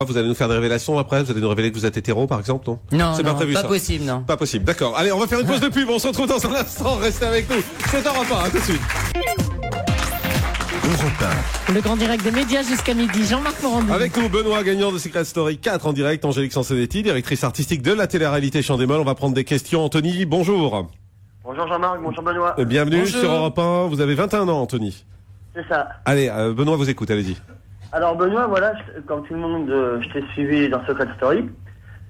Vous allez nous faire des révélations après? Vous allez nous révéler que vous êtes hétéro, par exemple, non? Non, c'est pas prévu, pas ça. possible, non. Pas possible, d'accord. Allez, on va faire une pause de pub, on se retrouve dans un instant, restez avec nous. C'est Europe 1, à tout de suite. Europe 1. Le grand direct des médias jusqu'à midi. Jean-Marc Morandini. Avec nous, Benoît, gagnant de Secret Story 4 en direct, Angélique Sansonetti, directrice artistique de la télé-réalité Chant des Molles. On va prendre des questions. Anthony, bonjour. Bonjour Jean-Marc, bonjour Benoît. Bienvenue Bonjour. sur Europe 1. Vous avez 21 ans, Anthony. C'est ça. Allez, Benoît vous écoute, allez-y. Alors Benoît, voilà, comme tout le monde, je t'ai suivi dans Secret Story.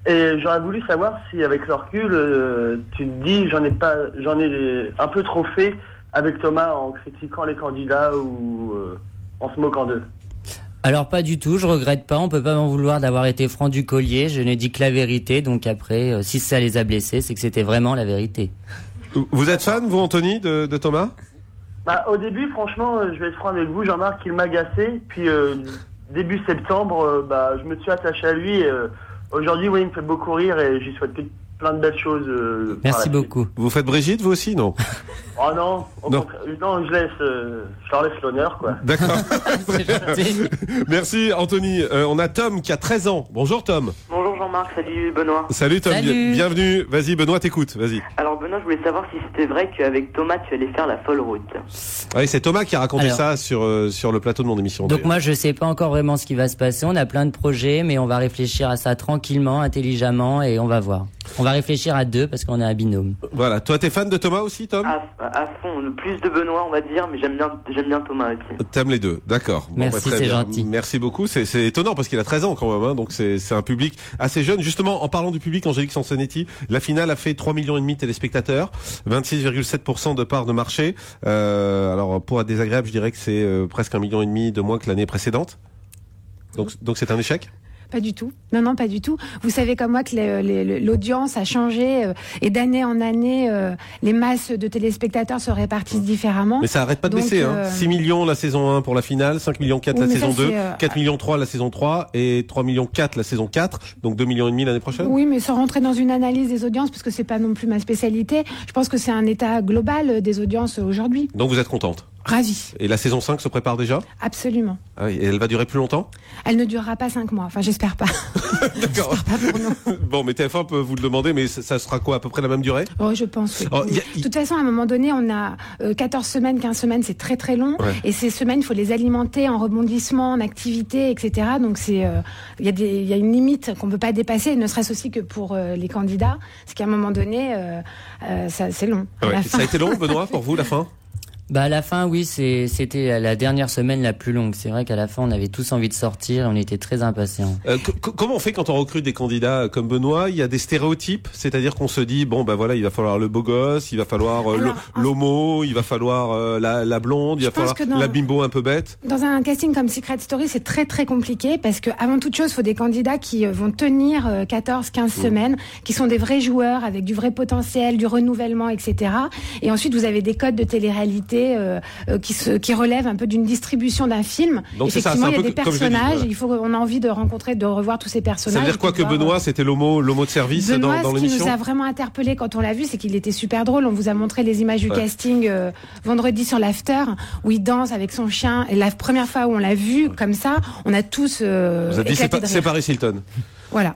Et j'aurais voulu savoir si, avec le recul, tu te dis, j'en ai un peu trop fait avec Thomas en critiquant les candidats ou en se moquant d'eux. Alors pas du tout, je regrette pas, on peut pas m'en vouloir d'avoir été franc du collier, je n'ai dit que la vérité, donc après, si ça les a blessés, c'est que c'était vraiment la vérité. Vous êtes fan, vous, Anthony, de Thomas? Bah, au début, franchement, je vais être franc avec vous, Jean-Marc, il m'agaçait. Puis début septembre, je me suis attaché à lui. Aujourd'hui, oui, il me fait beaucoup rire et j'y souhaite plein de belles choses. Merci beaucoup. Vous faites Brigitte, vous aussi, non? Oh non, non, je leur laisse l'honneur, quoi. D'accord. C'est gentil. Merci, Anthony. On a Tom qui a 13 ans. Bonjour, Tom. Bonjour Jean-Marc, salut Benoît. Salut, Tom. Salut. Bienvenue. Vas-y, Benoît, t'écoute. Vas-y. Alors Benoît, je voulais savoir si c'était vrai qu'avec Thomas, tu allais faire la folle route. Oui, c'est Thomas qui a raconté Alors. ça sur le plateau de mon émission. Donc moi je sais pas encore vraiment ce qui va se passer, on a plein de projets, mais on va réfléchir à ça tranquillement, intelligemment, et on va voir. On va réfléchir à deux parce qu'on est un binôme. Voilà. Toi, t'es fan de Thomas aussi, Tom? À fond, plus de Benoît on va dire, mais j'aime bien Thomas aussi. T'aimes les deux, d'accord. Merci, très c'est bien. gentil. Merci beaucoup. C'est étonnant parce qu'il a 13 ans quand même, hein, donc c'est un public assez jeune. Justement, en parlant du public, Angélique Sansonetti, la finale a fait 3,5 millions de téléspectateurs, 26,7% de part de marché. Alors pour être désagréable, je dirais que c'est presque 1,5 million de moins que l'année précédente. Donc c'est un échec? Pas du tout. Non, pas du tout. Vous savez comme moi que l'audience a changé et d'année en année, les masses de téléspectateurs se répartissent différemment. Mais ça arrête pas de baisser. 6 millions la saison 1 pour la finale, 5 millions 4 la saison 2, 4 millions 3 la saison 3 et 3 millions 4 la saison 4, donc 2,5 millions l'année prochaine. Oui, mais sans rentrer dans une analyse des audiences, parce que c'est pas non plus ma spécialité, je pense que c'est un état global des audiences aujourd'hui. Donc vous êtes contente? Ravie. Et la saison 5 se prépare déjà? Absolument. Ah oui, et elle va durer plus longtemps? Elle ne durera pas 5 mois. Enfin, j'espère pas. D'accord. J'espère pas pour nous. Bon, mais TF1 peut vous le demander, mais ça sera quoi, à peu près la même durée? Oh, je pense, oui. Alors, De toute façon, à un moment donné, on a 14 semaines, 15 semaines, c'est très très long. Ouais. Et ces semaines, il faut les alimenter en rebondissement, en activité, etc. Donc, il y a une limite qu'on peut pas dépasser, ne serait-ce aussi que pour les candidats. C'est qu'à un moment donné, c'est long. À Ouais. la fin. Ça a été long, Benoît, pour vous, la fin? Bah à la fin oui, c'était la dernière semaine la plus longue. C'est vrai qu'à la fin on avait tous envie de sortir et on était très impatients. Comment on fait quand on recrute des candidats comme Benoît? Il y a des stéréotypes, c'est-à-dire qu'on se dit bon bah voilà, il va falloir le beau gosse, il va falloir l'homo, il va falloir la blonde, il va falloir la bimbo un peu bête. Dans un casting comme Secret Story, c'est très très compliqué parce que avant toute chose, il faut des candidats qui vont tenir 14-15 semaines, qui sont des vrais joueurs avec du vrai potentiel, du renouvellement, etc. Et ensuite, vous avez des codes de télé-réalité qui relèvent un peu d'une distribution d'un film. Donc effectivement, il y a des personnages, dit, on a envie de rencontrer, de revoir tous ces personnages. Ça veut dire quoi que Benoît, c'était l'homo de service dans l'émission? Ce qui nous a vraiment interpellé quand on l'a vu, c'est qu'il était super drôle. On vous a montré les images du casting vendredi sur l'after où il danse avec son chien. Et la première fois où on l'a vu comme ça, on a tous vous avez dit c'est Paris Hilton. Voilà.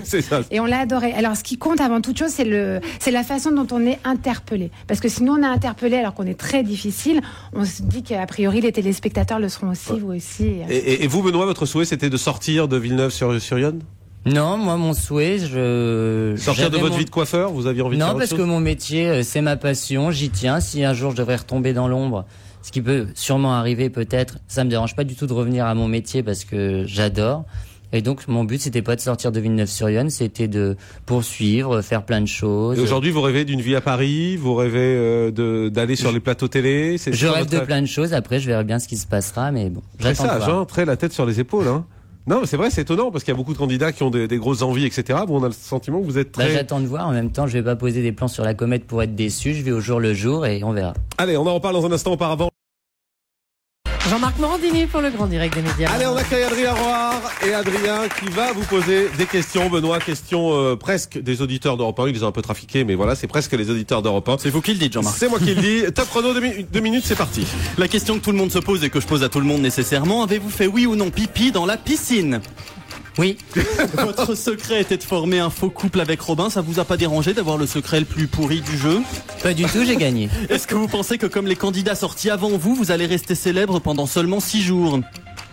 C'est ça. Et on l'a adoré. Alors, ce qui compte avant toute chose, c'est la façon dont on est interpellé. Parce que si nous, on est interpellé alors qu'on est très difficile, on se dit qu'a priori, les téléspectateurs le seront aussi, vous aussi. Et vous, Benoît, votre souhait, c'était de sortir de Villeneuve-sur-Yonne? Non, moi mon souhait, sortir de votre vie de coiffeur, vous aviez envie de faire autre chose? Non, parce que mon métier, c'est ma passion, j'y tiens. Si un jour je devrais retomber dans l'ombre, ce qui peut sûrement arriver peut-être, ça me dérange pas du tout de revenir à mon métier parce que j'adore. Et donc, mon but, c'était pas de sortir de Villeneuve-sur-Yonne, c'était de poursuivre, faire plein de choses. Et aujourd'hui, vous rêvez d'une vie à Paris, vous rêvez d'aller sur les plateaux télé? Je rêve de plein de choses, après, je verrai bien ce qui se passera, mais bon, j'attends de voir. Très sage, hein, très la tête sur les épaules, hein. Non, mais c'est vrai, c'est étonnant, parce qu'il y a beaucoup de candidats qui ont des grosses envies, etc. Bon, on a le sentiment que vous êtes très... j'attends de voir, en même temps, je vais pas poser des plans sur la comète pour être déçu, je vais au jour le jour et on verra. Allez, on en reparle dans un instant auparavant. Jean-Marc Morandini pour le grand direct des médias. Allez, on accueille Adrien Roard et Adrien qui va vous poser des questions. Benoît, questions presque des auditeurs d'Europe 1. Ils les ont un peu trafiqués, mais voilà, c'est presque les auditeurs d'Europe 1. C'est vous qui le dites, Jean-Marc. C'est moi qui le dis. Top chrono, 2 minutes, c'est parti. La question que tout le monde se pose et que je pose à tout le monde nécessairement, avez-vous fait oui ou non pipi dans la piscine? Oui. Votre secret était de former un faux couple avec Robin. Ça vous a pas dérangé d'avoir le secret le plus pourri du jeu? Pas du tout, j'ai gagné. Est-ce que vous pensez que comme les candidats sortis avant vous, vous allez rester célèbre pendant seulement 6 jours?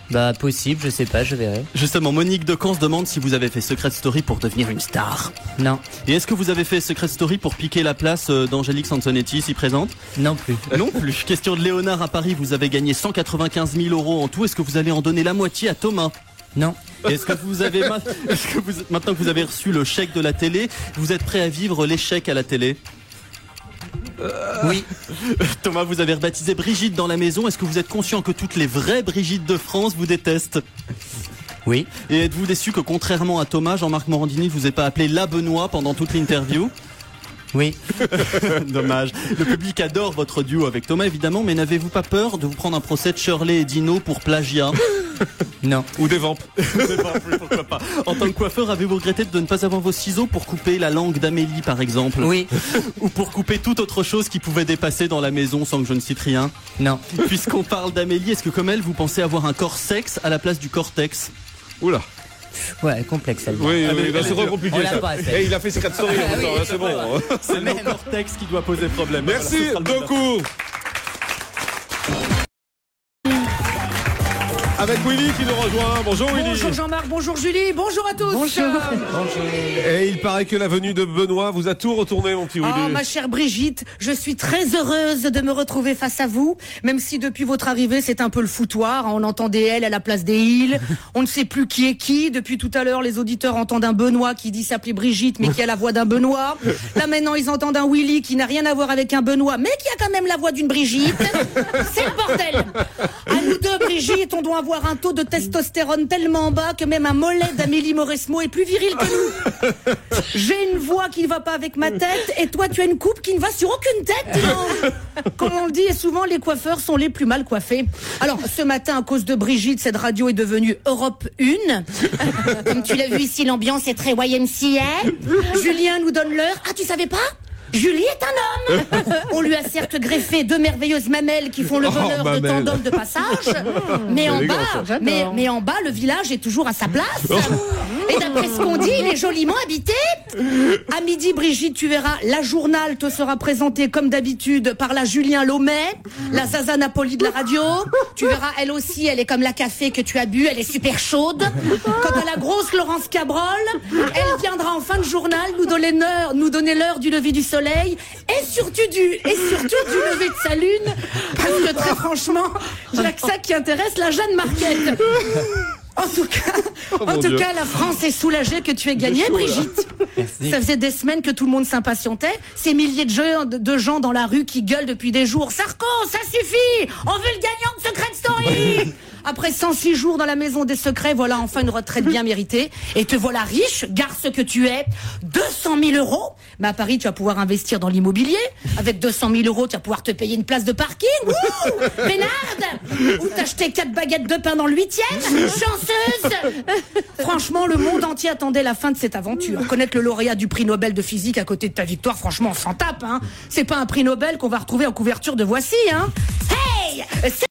Bah possible, je sais pas, je verrai. Justement, Monique Decamps se demande si vous avez fait Secret Story pour devenir une star. Non. Et est-ce que vous avez fait Secret Story pour piquer la place d'Angélique Sansonetti, ici présente? Non plus. Non plus. Question de Léonard à Paris, vous avez gagné 195 000 € en tout. Est-ce que vous allez en donner la moitié à Thomas? Non. Est-ce que vous avez maintenant que vous avez reçu le chèque de la télé, vous êtes prêt à vivre l'échec à la télé? Oui. Thomas, vous avez rebaptisé Brigitte dans la maison. Est-ce que vous êtes conscient que toutes les vraies Brigitte de France vous détestent? Oui. Et êtes-vous déçu que contrairement à Thomas, Jean-Marc Morandini ne vous ait pas appelé la Benoît pendant toute l'interview? Oui. Dommage. Le public adore votre duo avec Thomas évidemment, mais n'avez-vous pas peur de vous prendre un procès de Shirley et Dino pour plagiat? Non. Ou des vampes. Pourquoi pas. En tant que coiffeur, avez-vous regretté de ne pas avoir vos ciseaux pour couper la langue d'Amélie par exemple? Oui. Ou pour couper toute autre chose qui pouvait dépasser dans la maison sans que je ne cite rien? Non. Puisqu'on parle d'Amélie, est-ce que comme elle, vous pensez avoir un corps sexe à la place du cortex? Oula. Ouais, complexe celle-là. Oui, Allez, là, c'est trop compliqué on l'a ça. pas fait. Et il a fait ses 4 stories en même temps, là, c'est bon. C'est le cortex qui doit poser problème. Merci Voilà, ce sera le beaucoup. Avec Willy qui nous rejoint. Bonjour Willy. Bonjour Jean-Marc, bonjour Julie, bonjour à tous. Bonjour. Et il paraît que la venue de Benoît vous a tout retourné, mon petit Willy. Oh, ma chère Brigitte, je suis très heureuse de me retrouver face à vous, même si depuis votre arrivée, c'est un peu le foutoir. On entend des L à la place des il. On ne sait plus qui est qui. Depuis tout à l'heure, les auditeurs entendent un Benoît qui dit s'appeler Brigitte, mais qui a la voix d'un Benoît. Là, maintenant, ils entendent un Willy qui n'a rien à voir avec un Benoît, mais qui a quand même la voix d'une Brigitte. C'est le bordel. À nous deux, Brigitte, on doit avoir un taux de testostérone tellement bas que même un mollet d'Amélie Mauresmo est plus viril que nous. J'ai une voix qui ne va pas avec ma tête et toi tu as une coupe qui ne va sur aucune tête, dis donc. Comme on le dit, et souvent les coiffeurs sont les plus mal coiffés. Alors ce matin, à cause de Brigitte, cette radio est devenue Europe 1. Comme tu l'as vu ici, l'ambiance est très YMCA. Julien nous donne l'heure. Ah, tu savais pas ? Julie est un homme. On lui a certes greffé 2 merveilleuses mamelles qui font le bonheur de tant d'hommes de passage, mais en bas, le village est toujours à sa place. Et d'après ce qu'on dit, il est joliment habité. À midi, Brigitte, tu verras, la journal te sera présentée comme d'habitude par la Julien Lomet, la Zaza Napoli de la radio. Tu verras, elle aussi, elle est comme la café que tu as bu, elle est super chaude. Quant à la grosse Laurence Cabrol, elle viendra en fin de journal nous donner l'heure du lever du soleil et surtout du lever de sa lune, parce que très franchement, il n'y a que ça qui intéresse la Jeanne Marquette. En tout cas, la France est soulagée que tu aies gagné, Brigitte. Merci. Ça faisait des semaines que tout le monde s'impatientait. Ces milliers de gens dans la rue qui gueulent depuis des jours. Sarko, ça suffit! On veut le gagnant de Secret Story! Après 106 jours dans la maison des secrets, voilà enfin une retraite bien méritée. Et te voilà riche, garce que tu es. 200 000 €. Mais à Paris, tu vas pouvoir investir dans l'immobilier. Avec 200 000 €, tu vas pouvoir te payer une place de parking. Ouh, Bénarde! Ou t'acheter 4 baguettes de pain dans le 8e. Chanceuse! Franchement, le monde entier attendait la fin de cette aventure. Connaître le lauréat du prix Nobel de physique à côté de ta victoire, franchement, on s'en tape, hein. C'est pas un prix Nobel qu'on va retrouver en couverture de Voici, hein. Hey!